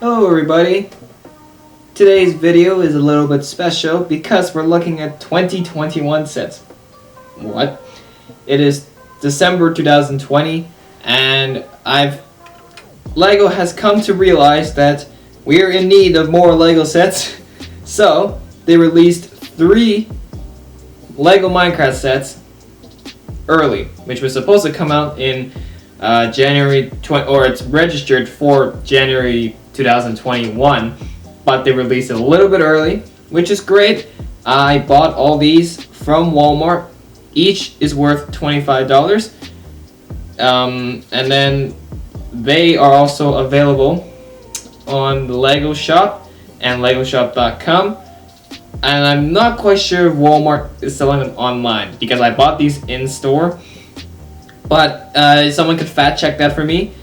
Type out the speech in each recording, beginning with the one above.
Hello everybody. Today's video is a little bit special because we're looking at 2021 sets. What? It is December 2020 and LEGO has come to realize that we're in need of more LEGO sets. So they released 3 LEGO Minecraft sets early, which was supposed to come out in January 20, or it's registered for January 2021, but they released it a little bit early, which is great. I bought all these from Walmart. Each is worth $25. And then they are also available on the Lego Shop and legoshop.com. And I'm not quite sure if Walmart is selling them online because I bought these in store. But someone could fact check that for me.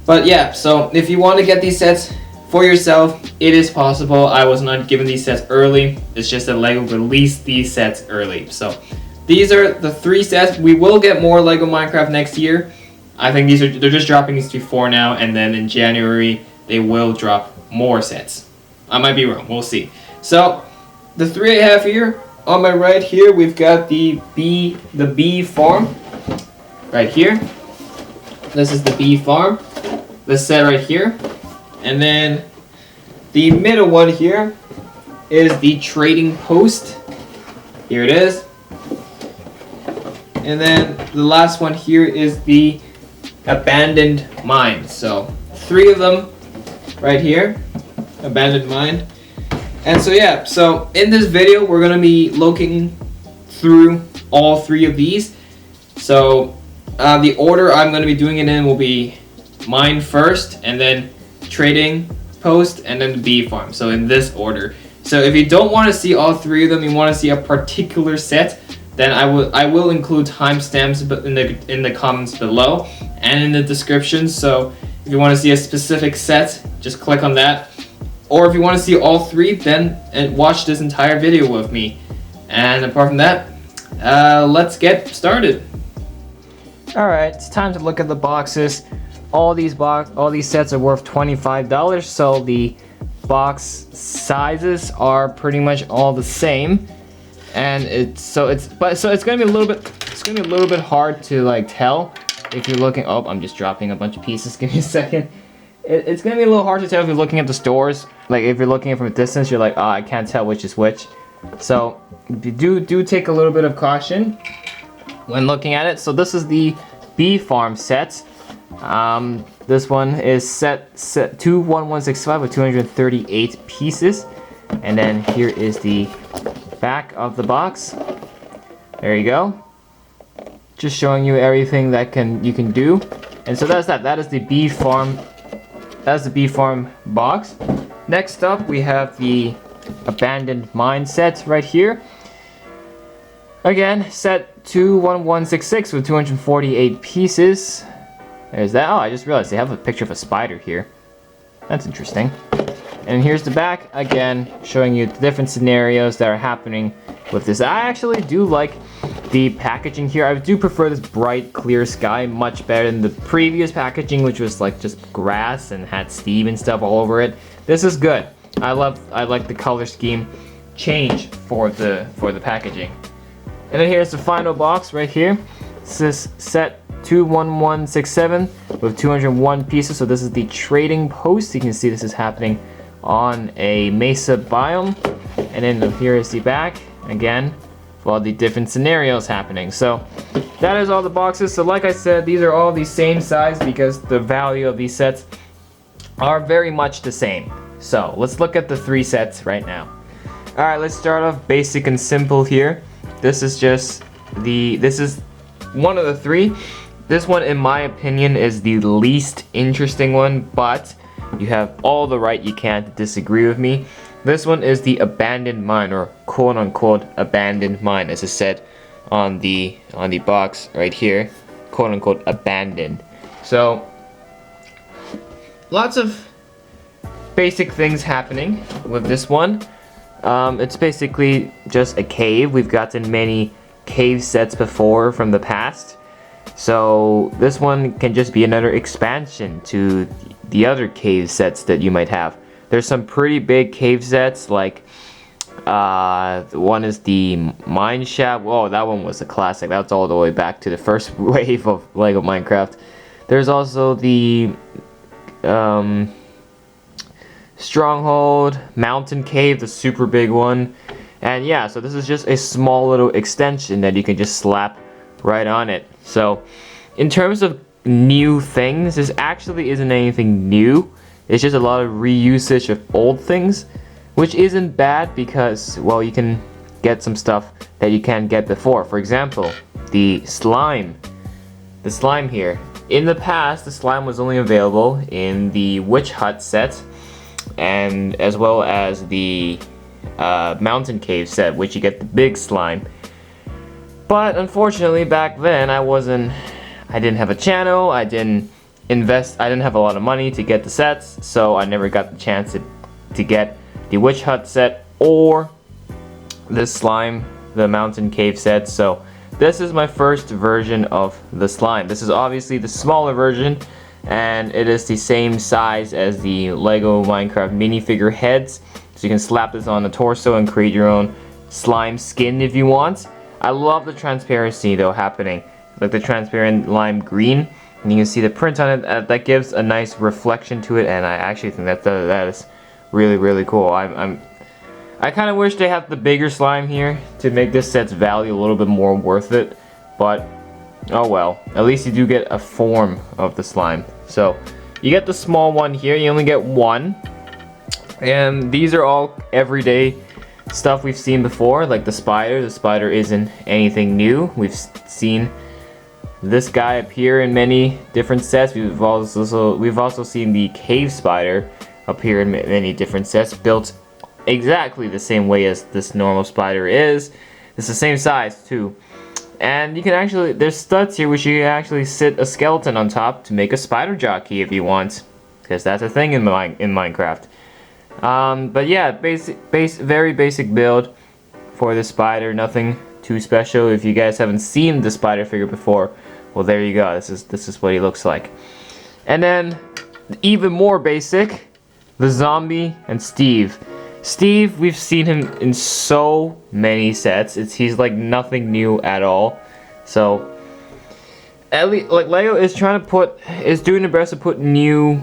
But yeah, so if you want to get these sets for yourself, it is possible. I was not given these sets early. It's just that LEGO released these sets early. So these are the 3 sets. We will get more LEGO Minecraft next year. I think they're just dropping these 3 for now, and then in January they will drop more sets. I might be wrong. We'll see. So the 3 I have here on my right here, we've got the bee farm. Right here, this is the bee farm, this set right here, and then the middle one here is the trading post. Here it is, and then the last one here is the abandoned mine. So 3 of them right here, abandoned mine. And so yeah, so in this video we're gonna be looking through all 3 of these. So the order I'm going to be doing it in will be mine first, and then trading post, and then the bee farm. So in this order. So if you don't want to see all 3 of them, you want to see a particular set, then I will include timestamps in the comments below and in the description. So if you want to see a specific set, just click on that. Or if you want to see all 3, then watch this entire video with me. And apart from that, let's get started. Alright, it's time to look at the boxes. All these sets are worth $25, so the box sizes are pretty much all the same. And it's gonna be a little bit hard to like tell if you're looking. Oh, I'm just dropping a bunch of pieces. Give me a second. It's gonna be a little hard to tell if you're looking at the stores. Like if you're looking at it from a distance, you're like, oh, I can't tell which is which. So do take a little bit of caution when looking at it. So this is the bee farm set. This one is set 21165 with 238 pieces. And then here is the back of the box. There you go. Just showing you everything that you can do. And so that's that. That is the bee farm. That's the bee farm box. Next up we have the abandoned mine set right here. Again, set 21166 with 248 pieces. There's that. Oh, I just realized they have a picture of a spider here. That's interesting. And here's the back, again, showing you the different scenarios that are happening with this. I actually do like the packaging here. I do prefer this bright, clear sky much better than the previous packaging, which was like just grass and had steam and stuff all over it. This is good. I like the color scheme change for the packaging. And then here's the final box right here. This is set 21167 with 201 pieces. So this is the trading post. You can see this is happening on a mesa biome. And then here is the back again for all the different scenarios happening. So that is all the boxes. So like I said, these are all the same size because the value of these sets are very much the same. So let's look at the 3 sets right now. All right, let's start off basic and simple here. This is one of the 3. This one, in my opinion, is the least interesting one, but you have all the right you can to disagree with me. This one is the abandoned mine, or quote-unquote abandoned mine, as it said on the box right here, quote-unquote abandoned. So lots of basic things happening with this one. It's basically just a cave. We've gotten many cave sets before from the past. So this one can just be another expansion to the other cave sets that you might have. There's some pretty big cave sets, like one is the mine shaft. Whoa, that one was a classic. That's all the way back to the first wave of Lego Minecraft. There's also the stronghold, mountain cave, the super big one. And yeah, so this is just a small little extension that you can just slap right on it. So in terms of new things, this actually isn't anything new. It's just a lot of reusage of old things, which isn't bad because, well, you can get some stuff that you can't get before. For example, the slime. The slime here. In the past, the slime was only available in the witch hut set, and as well as the mountain cave set, which you get the big slime. But unfortunately, back then I didn't have a channel, I didn't have a lot of money to get the sets, so I never got the chance to get the witch hut set or the slime, the mountain cave set. So this is my first version of the slime. This is obviously the smaller version, and it is the same size as the Lego Minecraft minifigure heads. So you can slap this on the torso and create your own slime skin if you want. I love the transparency though happening, like the transparent lime green, and you can see the print on it. That gives a nice reflection to it, and I actually think that is really cool. I kind of wish they had the bigger slime here to make this set's value a little bit more worth it, but oh well. At least you do get a form of the slime. So you get the small one here. You only get one. And these are all everyday stuff we've seen before, like the spider. The spider isn't anything new. We've seen this guy appear in many different sets. We've also seen the cave spider appear in many different sets, built exactly the same way as this normal spider is. It's the same size too. And you can actually, there's studs here which you can actually sit a skeleton on top to make a spider jockey if you want, because that's a thing in Minecraft. But yeah, very basic build for the spider. Nothing too special. If you guys haven't seen the spider figure before, well, there you go. This is what he looks like. And then even more basic, the zombie and Steve. Steve, we've seen him in so many sets. He's like nothing new at all. So at least, like, Lego is doing their best to put new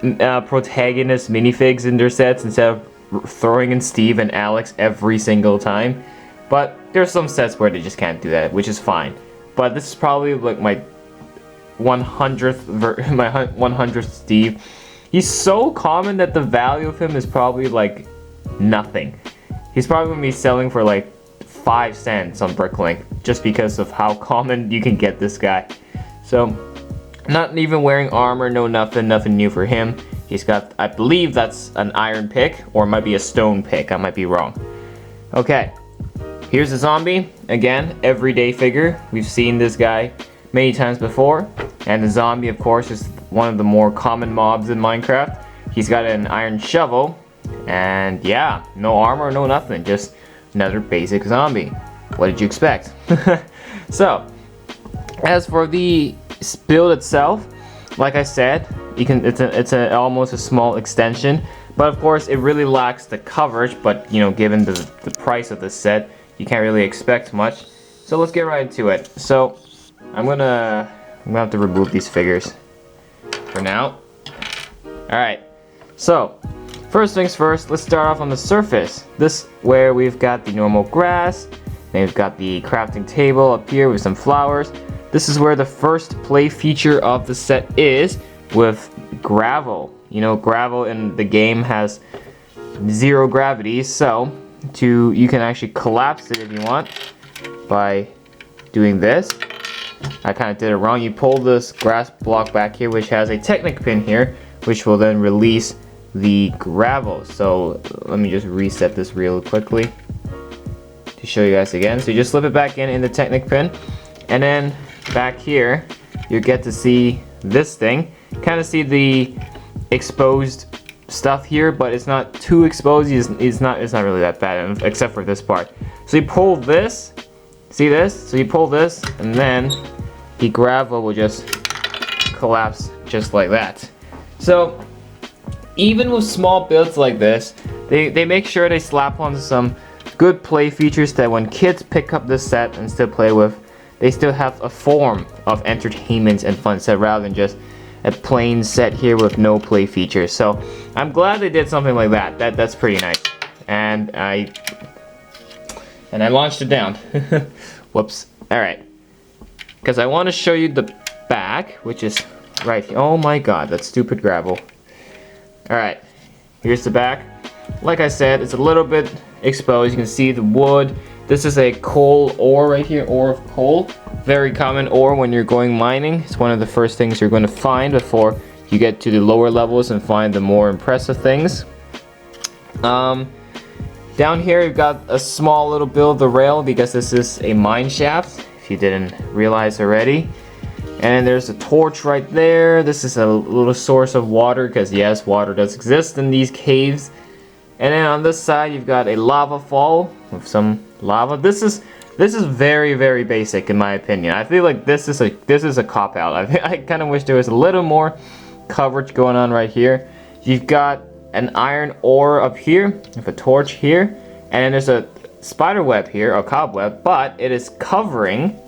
protagonist minifigs in their sets instead of throwing in Steve and Alex every single time. But there's some sets where they just can't do that, which is fine. But this is probably like my 100th Steve. He's so common that the value of him is probably like nothing. He's probably gonna be selling for like 5 cents on Bricklink just because of how common you can get this guy. So not even wearing armor, no nothing new for him. He's got, I believe that's an iron pick, or it might be a stone pick, I might be wrong. Okay, here's the zombie. Again, everyday figure. We've seen this guy many times before. And the zombie, of course, is one of the more common mobs in Minecraft. He's got an iron shovel, and yeah, no armor, no nothing, just another basic zombie. What did you expect? So, as for the build itself, like I said, it's almost a small extension, but of course it really lacks the coverage. But you know, given the price of this set, you can't really expect much. So let's get right into it. So I'm gonna have to remove these figures for now. Alright, so first things first, let's start off on the surface. This where we've got the normal grass, then we've got the crafting table up here with some flowers. This is where the first play feature of the set is, with gravel. You know, gravel in the game has 0 gravity, so you can actually collapse it if you want by doing this. I kind of did it wrong. You pull this grass block back here, which has a Technic pin here, which will then release the gravel. So let me just reset this real quickly to show you guys again. So you just slip it back in the Technic pin, and then back here you get to see this thing. Kind of see the exposed stuff here, but it's not too exposed. It's not really that bad, except for this part. So you pull this, see this? So you pull this, and then the gravel will just collapse just like that. So even with small builds like this, they make sure they slap on some good play features that when kids pick up this set and still play with, they still have a form of entertainment and fun set rather than just a plain set here with no play features. So I'm glad they did something like that. That's pretty nice. And I launched it down. Whoops. All right. Because I want to show you the back, which is right here. Oh my god, that stupid gravel. All right. Here's the back. Like I said, it's a little bit exposed. You can see the wood. This is a coal ore right here, ore of coal. Very common ore when you're going mining. It's one of the first things you're going to find before you get to the lower levels and find the more impressive things. Down here you've got a small little build of the rail because this is a mine shaft, if you didn't realize already. And there's a torch right there. This is a little source of water because yes, water does exist in these caves. And then on this side you've got a lava fall with some lava. This is very, very basic in my opinion. I feel like this is a cop-out. I kind of wish there was a little more coverage going on right here. You've got an iron ore up here with a torch here, and then there's a spider web here, or cobweb, but it is covering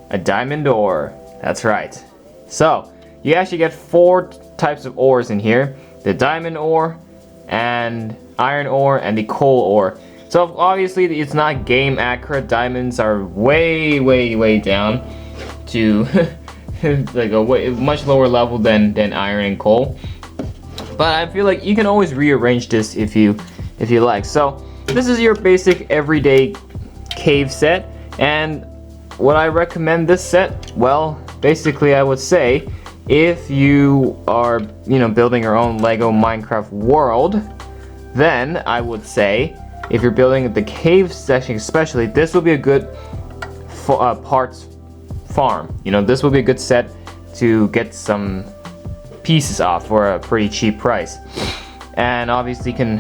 a diamond ore. That's right. So you actually get 4 types of ores in here: the diamond ore, and iron ore, and the coal ore. So obviously it's not game accurate. Diamonds are way, way, way down to like a much lower level than iron and coal. But I feel like you can always rearrange this if you like. So this is your basic everyday cave set, and would I recommend this set? Well, basically I would say if you are, building your own Lego Minecraft world, then I would say if you're building the cave section especially, this will be a good parts farm. This will be a good set to get some pieces off for a pretty cheap price. And obviously you can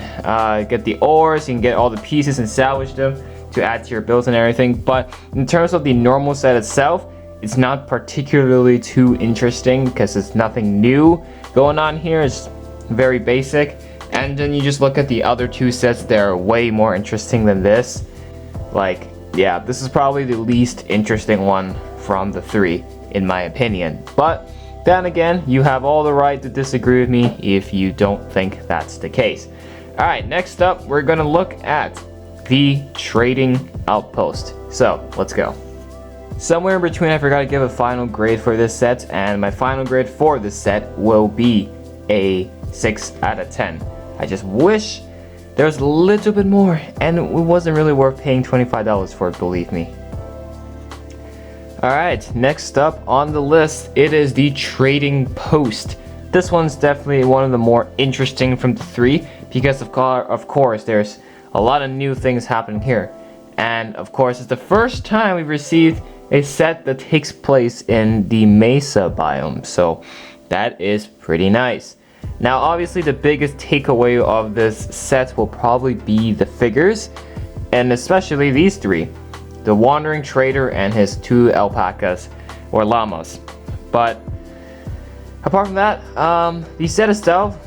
get the ores, you can get all the pieces and salvage them to add to your builds and everything. But in terms of the normal set itself, it's not particularly too interesting because it's nothing new going on here. It's very basic. And then you just look at the other 2 sets that are way more interesting than this. Like, yeah, this is probably the least interesting one from the 3 in my opinion. But then again, you have all the right to disagree with me if you don't think that's the case. Alright, next up, we're gonna look at the trading outpost. So, let's go. Somewhere in between, I forgot to give a final grade for this set, and my final grade for this set will be a 6 out of 10. I just wish there was a little bit more, and it wasn't really worth paying $25 for it, believe me. Alright, next up on the list, it is the trading post. This one's definitely one of the more interesting from the 3 because of course there's a lot of new things happening here. And of course it's the first time we've received a set that takes place in the Mesa biome, so that is pretty nice. Now obviously the biggest takeaway of this set will probably be the figures, and especially these 3. The Wandering Trader and his 2 alpacas, or llamas. But apart from that, the set itself,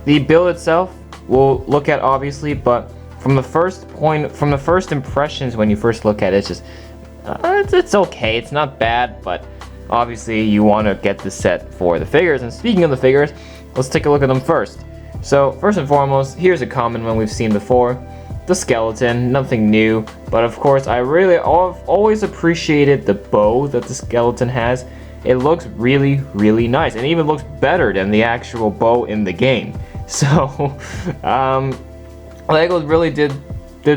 the build itself, we'll look at obviously, but from the first impressions when you first look at it, it's just, it's okay, it's not bad, but obviously you want to get the set for the figures. And speaking of the figures, let's take a look at them first. So first and foremost, here's a common one we've seen before. The skeleton, nothing new, but of course I've always appreciated the bow that the skeleton has. It looks really, really nice, and even looks better than the actual bow in the game. So, Lego really did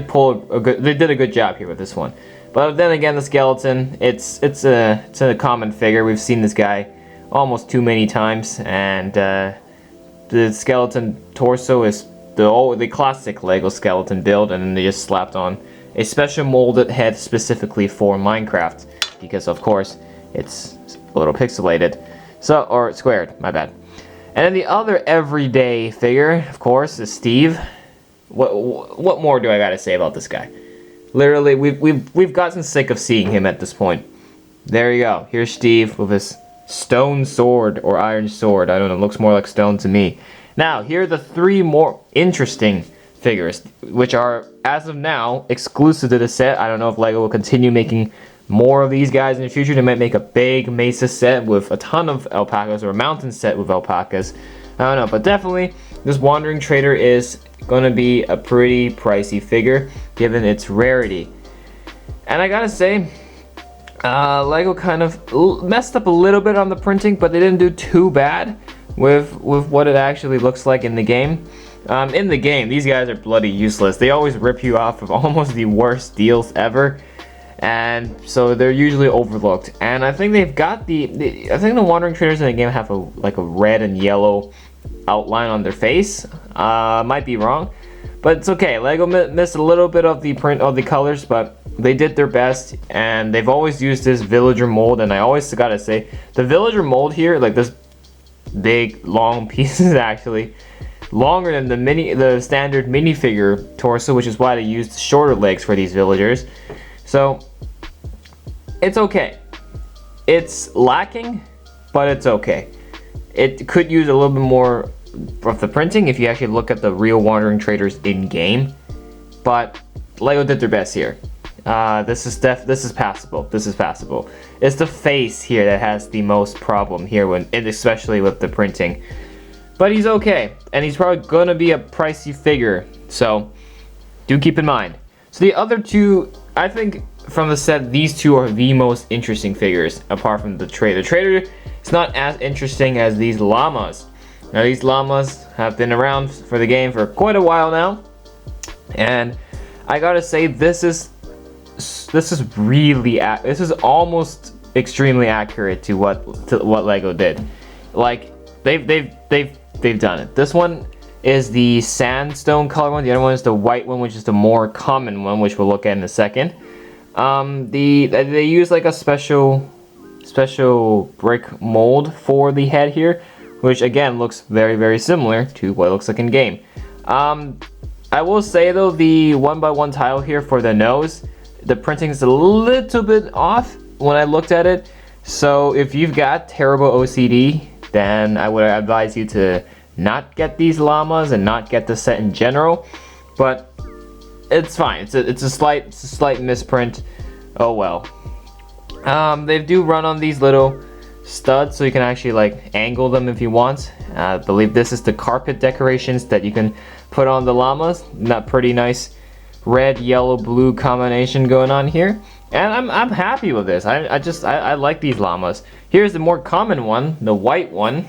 pull they did a good job here with this one. But then again, the skeleton, it's a common figure. We've seen this guy almost too many times, and the skeleton torso is the classic Lego skeleton build, and then they just slapped on a special molded head specifically for Minecraft because of course it's a little pixelated, or squared, my bad. And then the other everyday figure, of course, is Steve. What more do I gotta say about this guy? Literally, we've gotten sick of seeing him at this point. There you go. Here's Steve with his stone sword or iron sword. I don't know, it looks more like stone to me. Now, here are the 3 more interesting figures, which are, as of now, exclusive to the set. I don't know if LEGO will continue making more of these guys in the future. They might make a big Mesa set with a ton of alpacas, or a mountain set with alpacas. I don't know, but definitely this Wandering Trader is going to be a pretty pricey figure given its rarity. And I gotta say, LEGO kind of messed up a little bit on the printing, but they didn't do too bad with what it actually looks like in the game. In the game, these guys are bloody useless. They always rip you off of almost the worst deals ever, and so they're usually overlooked. And I think they've got I think the Wandering Traders in the game have a red and yellow outline on their face. Might be wrong, but it's okay. LEGO missed a little bit of the print of the colors, but they did their best, and they've always used this villager mold. And I always gotta say, the villager mold here, like this big long piece, is actually longer than the standard minifigure torso, which is why they used shorter legs for these villagers. So it's okay. It's lacking, but it's okay. It could use a little bit more of the printing if you actually look at the real Wandering Traders in game, but LEGO did their best here. This is passable. This is passable. It's the face here that has the most problem here, especially with the printing. But he's okay, and he's probably gonna be a pricey figure, so do keep in mind. So the other 2, I think from the set, these 2 are the most interesting figures, apart from the Trader. The Trader is not as interesting as these llamas. Now, these llamas have been around for the game for quite a while now, and I gotta say, this is almost extremely accurate to what LEGO did. Like, they've done it. This one is the sandstone color one. The other one is the white one, which is the more common one, which we'll look at in a second. They use like a special brick mold for the head here, which again looks very, very similar to what it looks like in game. I will say though, the 1x1 tile here for the nose, the printing is a little bit off when I looked at it. So if you've got terrible OCD, then I would advise you to not get these llamas and not get the set in general. But it's fine. It's a slight misprint. Oh well. They do run on these little studs, so you can actually like angle them if you want. I believe this is the carpet decorations that you can put on the llamas. Not pretty nice red, yellow, blue combination going on here. And I'm happy with this. I like these llamas. Here's the more common one, the white one.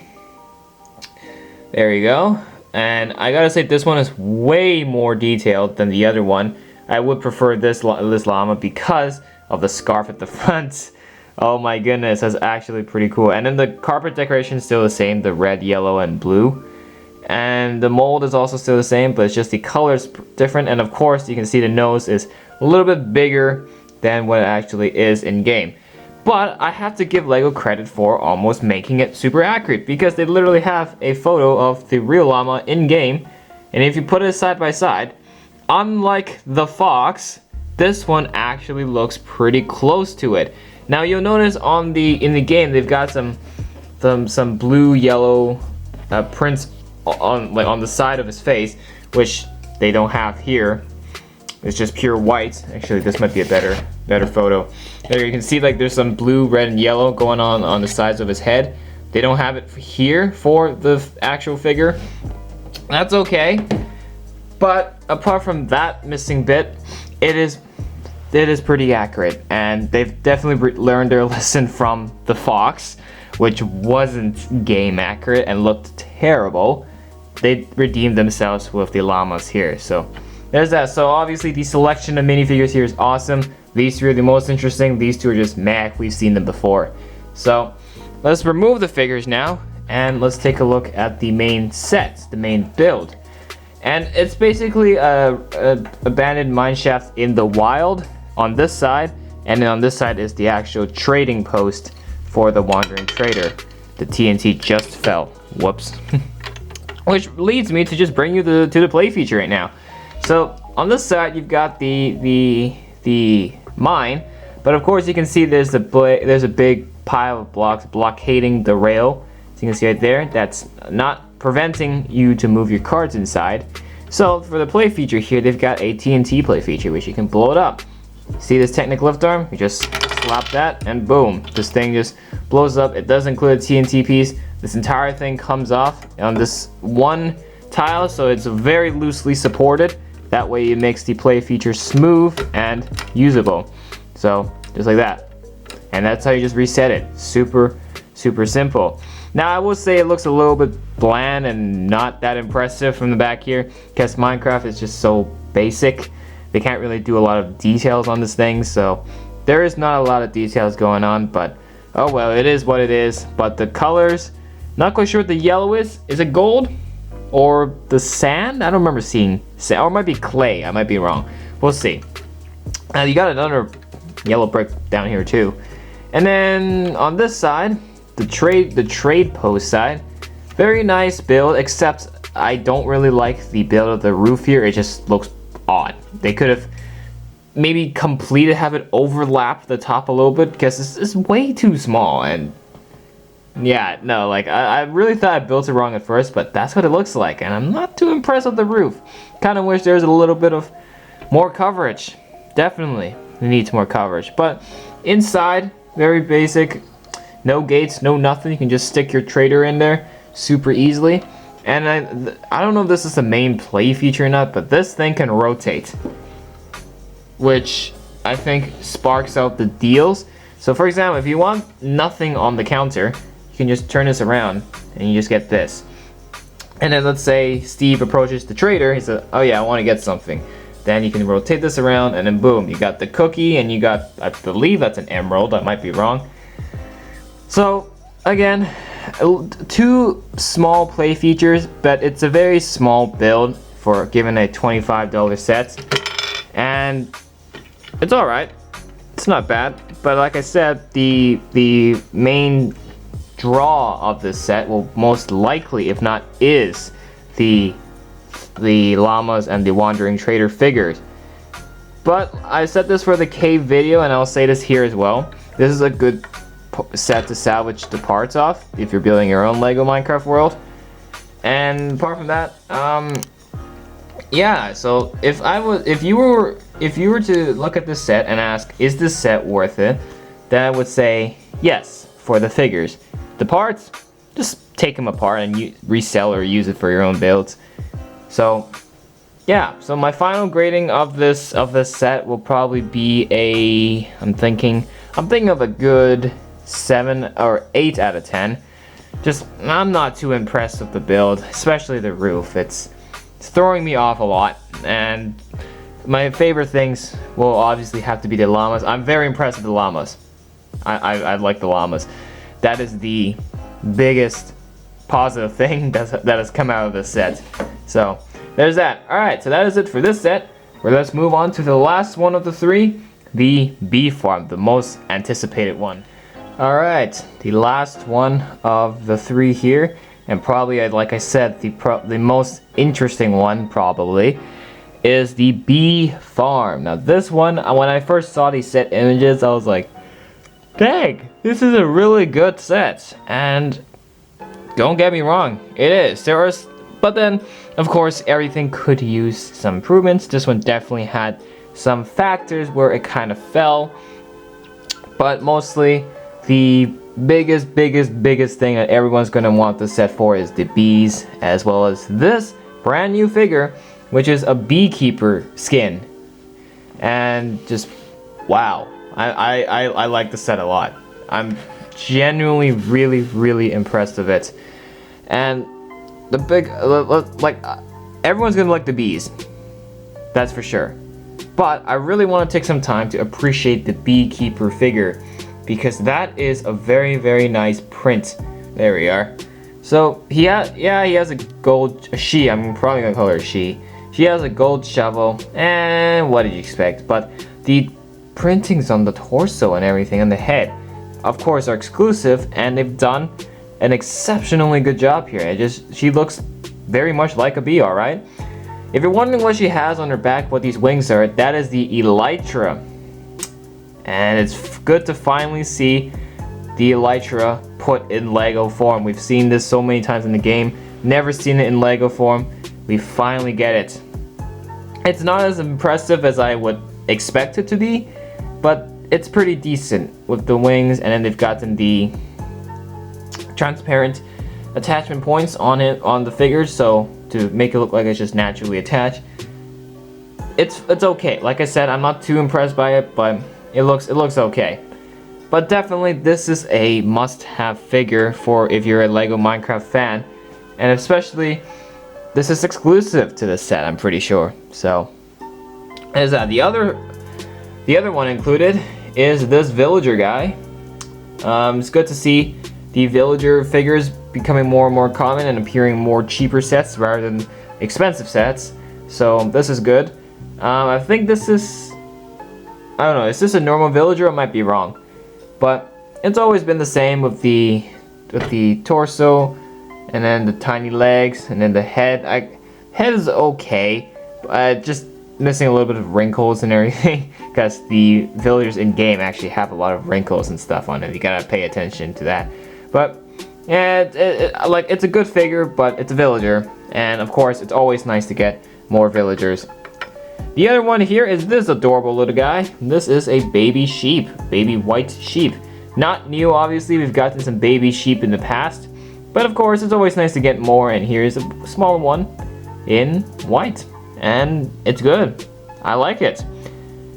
There you go. And I gotta say, this one is way more detailed than the other one. I would prefer this llama because of the scarf at the front. Oh my goodness, that's actually pretty cool. And then the carpet decoration is still the same, the red, yellow, and blue. And the mold is also still the same, but it's just the colors different. And of course, you can see the nose is a little bit bigger than what it actually is in game. But I have to give LEGO credit for almost making it super accurate, because they literally have a photo of the real llama in game, and if you put it side by side, unlike the fox, this one actually looks pretty close to it. Now you'll notice in the game they've got some blue yellow prints on the side of his face, which they don't have here. It's just pure white. Actually, this might be a better photo. There you can see like there's some blue, red, and yellow going on the sides of his head. They don't have it here for the actual figure. That's okay. But apart from that missing bit, it is pretty accurate, and they've definitely learned their lesson from the fox, which wasn't game accurate and looked terrible. They redeemed themselves with the llamas here. So there's that. So obviously the selection of minifigures here is awesome. These 3 are the most interesting. These 2 are just meh. We've seen them before. So let's remove the figures now, and let's take a look at the main set, the main build. And it's basically a abandoned mineshaft in the wild on this side, and then on this side is the actual trading post for the Wandering Trader. The TNT just fell. Whoops. Which leads me to just bring you to the play feature right now. So on this side you've got the mine, but of course you can see there's a big pile of blocks blockading the rail. So you can see right there, that's not preventing you to move your cards inside. So for the play feature here, they've got a TNT play feature, which you can blow it up. See this Technic lift arm? You just slap that and boom, this thing just blows up. It does include a TNT piece. This entire thing comes off on this one tile, so it's very loosely supported. That way it makes the play feature smooth and usable. So just like that. And that's how you just reset it. Super simple. Now I will say it looks a little bit bland and not that impressive from the back here, because Minecraft is just so basic. They can't really do a lot of details on this thing, so there is not a lot of details going on, but oh well, it is what it is. But the colors, not quite sure what the yellow is. Is it gold? Or the sand? I don't remember seeing sand, or it might be clay. I might be wrong. We'll see. Now you got another yellow brick down here too. And then on this side, the trade post side, very nice build, except I don't really like the build of the roof here. It just looks odd. They could have maybe have it overlap the top a little bit, because this is way too small. And yeah, no, like I really thought I built it wrong at first, but that's what it looks like, and I'm not too impressed with the roof. Kind of wish there was a little bit of more coverage. Definitely needs more coverage. But inside, very basic. No gates, no nothing. You can just stick your trader in there super easily. And I don't know if this is the main play feature or not, but this thing can rotate, which I think sparks out the deals. So for example, if you want nothing on the counter, you can just turn this around and you just get this. And then let's say Steve approaches the trader. He says, oh yeah, I want to get something. Then you can rotate this around, and then boom, you got the cookie, and you got, I believe that's an emerald. I might be wrong. So again, two small play features, but it's a very small build for given a $25 set, and it's all right. It's not bad, but like I said, the main draw of this set will most likely, if not is, the llamas and the wandering trader figures. But I said this for the cave video, and I'll say this here as well. This is a good set to salvage the parts off if you're building your own Lego Minecraft world. And apart from that, yeah, so if you were to look at this set and ask, is this set worth it, then I would say yes for the figures. The parts, just take them apart and resell or use it for your own builds. So yeah, so my final grading of this set will probably be I'm thinking of a good 7 or 8 out of 10. Just, I'm not too impressed with the build, especially the roof. It's throwing me off a lot, and my favorite things will obviously have to be the llamas. I'm very impressed with the llamas. I like the llamas. That is the biggest positive thing that has come out of this set. So there's that. Alright, so that is it for this set. Well, let's move on to the last one of the 3, the bee farm, the most anticipated one. Alright, the last one of the 3 here, and probably, like I said, the most interesting one probably, is the bee farm. Now this one, when I first saw these set images, I was like, dang, this is a really good set. And don't get me wrong, it is. But then, of course, everything could use some improvements. This one definitely had some factors where it kind of fell, but mostly the biggest thing that everyone's going to want the set for is the bees, as well as this brand new figure, which is a beekeeper skin. And just wow, I like the set a lot. I'm genuinely really impressed with it. And the big everyone's gonna like the bees, that's for sure. But I really want to take some time to appreciate the beekeeper figure, because that is a very nice print. There we are. So he has a gold, I'm probably gonna call her a she. She has a gold shovel, and what did you expect? But the printings on the torso and everything on the head, of course, are exclusive, and they've done an exceptionally good job here. She looks very much like a bee, alright? If you're wondering what she has on her back, what these wings are, that is the elytra. And it's good to finally see the Elytra put in Lego form. We've seen this so many times in the game, never seen it in Lego form. We finally get it. It's not as impressive as I would expect it to be, but it's pretty decent with the wings, and then they've gotten the transparent attachment points on it, on the figures, so to make it look like it's just naturally attached. It's okay. Like I said, I'm not too impressed by it, but it looks okay. But definitely this is a must-have figure for if you're a Lego Minecraft fan, and especially this is exclusive to this set, I'm pretty sure. So as the other one included is this villager guy. It's good to see the villager figures becoming more and more common and appearing in more cheaper sets rather than expensive sets. So this is good. I think this is, I don't know, is this a normal villager? I might be wrong, but it's always been the same with the torso, and then the tiny legs, and then the head. Head is okay, but just missing a little bit of wrinkles and everything, because the villagers in game actually have a lot of wrinkles and stuff on it. You gotta pay attention to that. But yeah, like it's a good figure, but it's a villager, and of course it's always nice to get more villagers. The other one here is this adorable little guy. This is a baby sheep, baby white sheep. Not new, obviously. We've gotten some baby sheep in the past, but of course it's always nice to get more, and here's a small one in white, and it's good. I like it.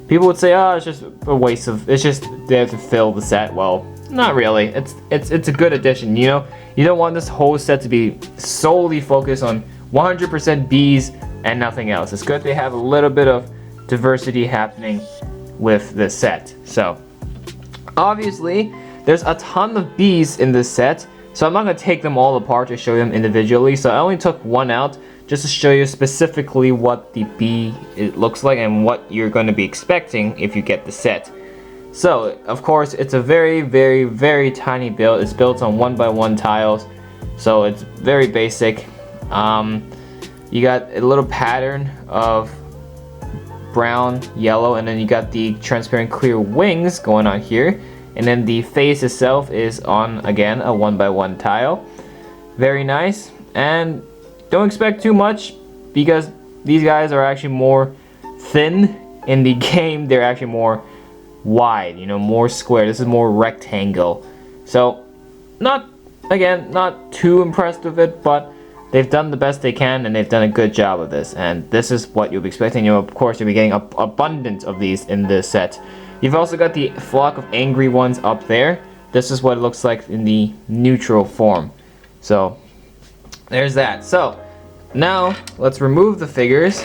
People would say, oh, it's just a waste of, it's just there to fill the set. Well, not really. It's a good addition. You know, you don't want this whole set to be solely focused on 100% bees and nothing else. It's good to have a little bit of diversity happening with this set. So obviously there's a ton of bees in this set, so I'm not going to take them all apart to show them individually. So I only took one out just to show you specifically what the bee it looks like and what you're going to be expecting if you get the set. So of course it's a very tiny build. It's built on 1x1 tiles, so it's very basic. You got a little pattern of brown, yellow, and then you got the transparent clear wings going on here, and then the face itself is on, again, a 1x1 tile. Very nice, and don't expect too much because these guys are actually more thin in the game. They're actually more wide, you know, more square. This is more rectangle, so not too impressed with it, but they've done the best they can, and they've done a good job of this, and this is what you'll be expecting. You know, of course, you'll be getting abundant of these in this set. You've also got the flock of angry ones up there. This is what it looks like in the neutral form. So there's that. So now let's remove the figures,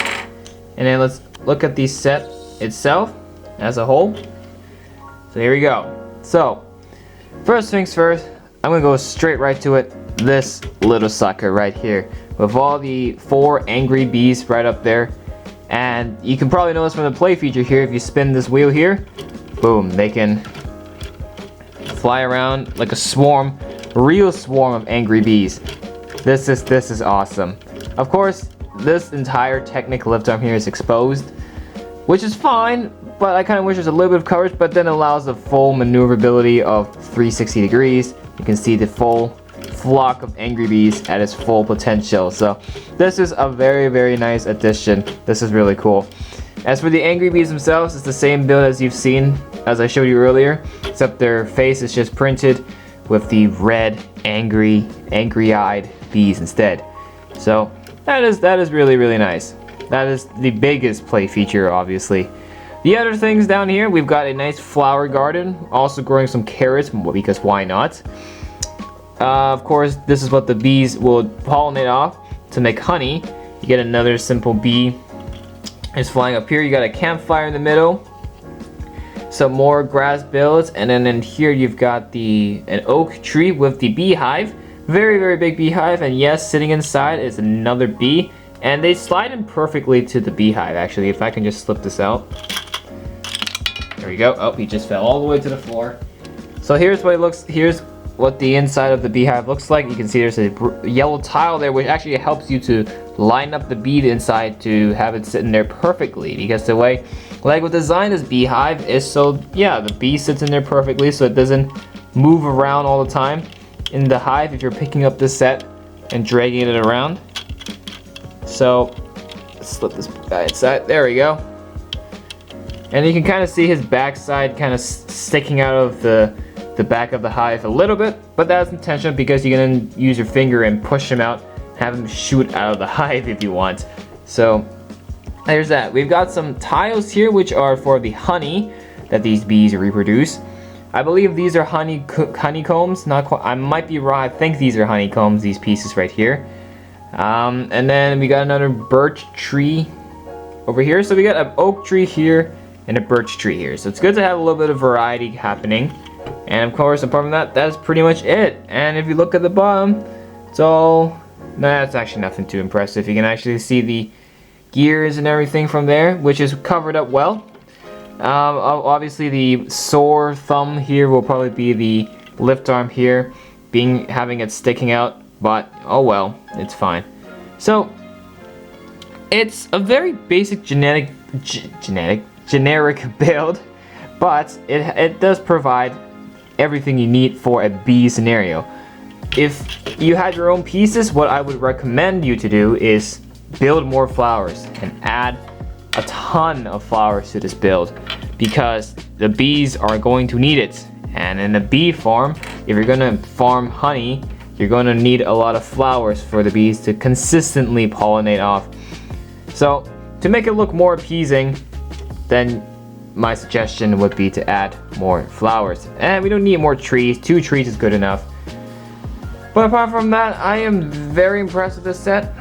and then let's look at the set itself as a whole. So here we go. So first things first, I'm gonna go straight right to it. This little sucker right here with all the 4 angry bees right up there, and you can probably notice from the play feature here, if you spin this wheel here, boom, they can fly around like a swarm, a real swarm of angry bees. This is awesome. Of course, this entire technical lift arm here is exposed, which is fine, but I kind of wish there's a little bit of coverage, but then it allows the full maneuverability of 360 degrees. You can see the full flock of angry bees at its full potential. So this is a very nice addition. This is really cool. As for the angry bees themselves, it's the same build as you've seen, as I showed you earlier, except their face is just printed with the red angry-eyed bees instead. So that is really nice. That is the biggest play feature, obviously. The other things down here, we've got a nice flower garden, also growing some carrots, because why not? Of course, this is what the bees will pollinate off to make honey. You get another simple bee is flying up here. You got a campfire in the middle, some more grass builds, and then in here you've got an oak tree with the beehive. Very big beehive, and yes, sitting inside is another bee, and they slide in perfectly to the beehive. Actually, if I can just slip this out. There we go. Oh, he just fell all the way to the floor. So here's what it looks. Here's what the inside of the beehive looks like. You can see there's a yellow tile there, which actually helps you to line up the bee inside to have it sitting there perfectly, because the way Lego designed this beehive is so, yeah, the bee sits in there perfectly so it doesn't move around all the time in the hive if you're picking up this set and dragging it around. So let's slip this guy inside. There we go. And you can kind of see his backside kind of sticking out of the back of the hive a little bit, but that's intentional because you can then use your finger and push him out, have him shoot out of the hive if you want. So there's that. We've got some tiles here which are for the honey that these bees reproduce. I believe these are honeycombs. Not quite, I might be wrong. I think these are honeycombs, these pieces right here. And then we got another birch tree over here. So we got an oak tree here and a birch tree here. So it's good to have a little bit of variety happening. And of course, apart from that, that's pretty much it. And if you look at the bottom, it's all, that's actually nothing too impressive. You can actually see the gears and everything from there, which is covered up well. Obviously the sore thumb here will probably be the lift arm here, having it sticking out, but oh well, it's fine. So it's a very basic generic build, but it does provide everything you need for a bee scenario. If you had your own pieces, what I would recommend you to do is build more flowers and add a ton of flowers to this build, because the bees are going to need it. And in a bee farm, if you're gonna farm honey, you're gonna need a lot of flowers for the bees to consistently pollinate off. So to make it look more appeasing, then my suggestion would be to add more flowers. And we don't need more trees, 2 trees is good enough. But apart from that, I am very impressed with this set.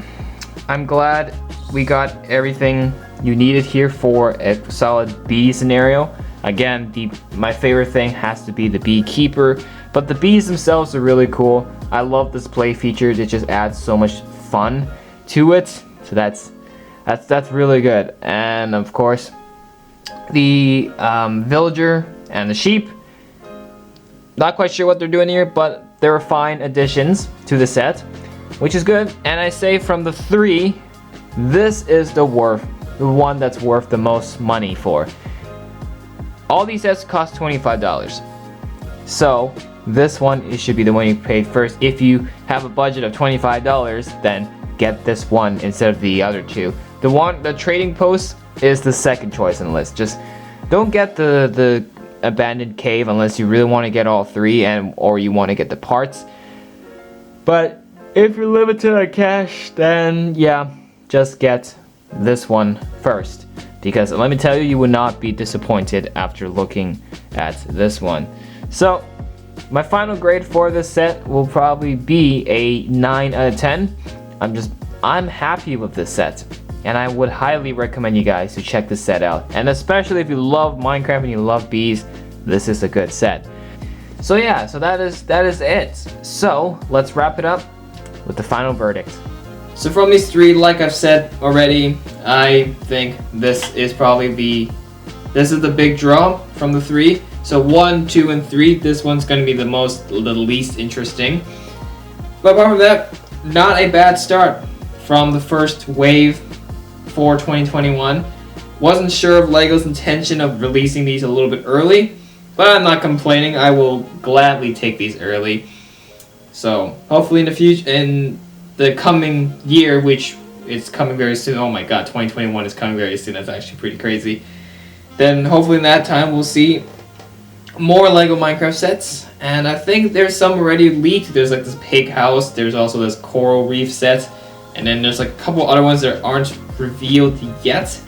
I'm glad we got everything you needed here for a solid bee scenario. Again, my favorite thing has to be the beekeeper, but the bees themselves are really cool. I love display features, it just adds so much fun to it. So that's really good. And of course, the villager and the sheep, not quite sure what they're doing here, but they're fine additions to the set, which is good. And I say from the 3, this is the one that's worth the most money for. All these sets cost $25. So this one, it should be the one you pay first. If you have a budget of $25, then get this one instead of the other 2. The trading post is the second choice on the list. Just don't get the abandoned cave unless you really want to get all 3 or you want to get the parts. But if you're limited on cash, then yeah, just get this one first, because let me tell you, you will not be disappointed after looking at this one. So my final grade for this set will probably be a 9 out of 10. I'm happy with this set, and I would highly recommend you guys to check this set out. And especially if you love Minecraft and you love bees, this is a good set. So yeah, so that is it. So let's wrap it up with the final verdict. So from these 3, like I've said already, I think this is probably the big draw from the 3. So 1, 2, and 3, this one's going to be the least interesting. But apart from that, not a bad start from the first wave for 2021. Wasn't sure of LEGO's intention of releasing these a little bit early, but I'm not complaining. I will gladly take these early. So hopefully in the coming year, which is coming very soon. Oh my god, 2021 is coming very soon. That's actually pretty crazy. Then hopefully in that time we'll see more LEGO Minecraft sets. And I think there's some already leaked. There's like this pig house. There's also this coral reef set. And then there's like a couple other ones that aren't revealed yet.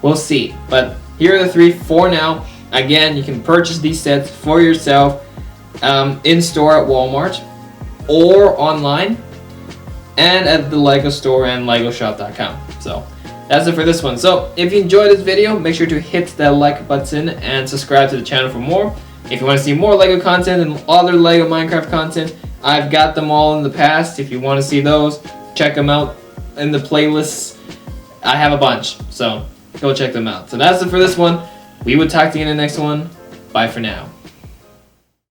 We'll see. But here are the 3 for now. Again, you can purchase these sets for yourself in store at Walmart or online, and at the LEGO store and legoshop.com. So that's it for this one. So if you enjoyed this video, make sure to hit that like button and subscribe to the channel for more. If you want to see more LEGO content and other LEGO Minecraft content, I've got them all in the past. If you want to see those, check them out in the playlists. I have a bunch, so go check them out. So that's it for this one. We will talk to you in the next one. Bye for now.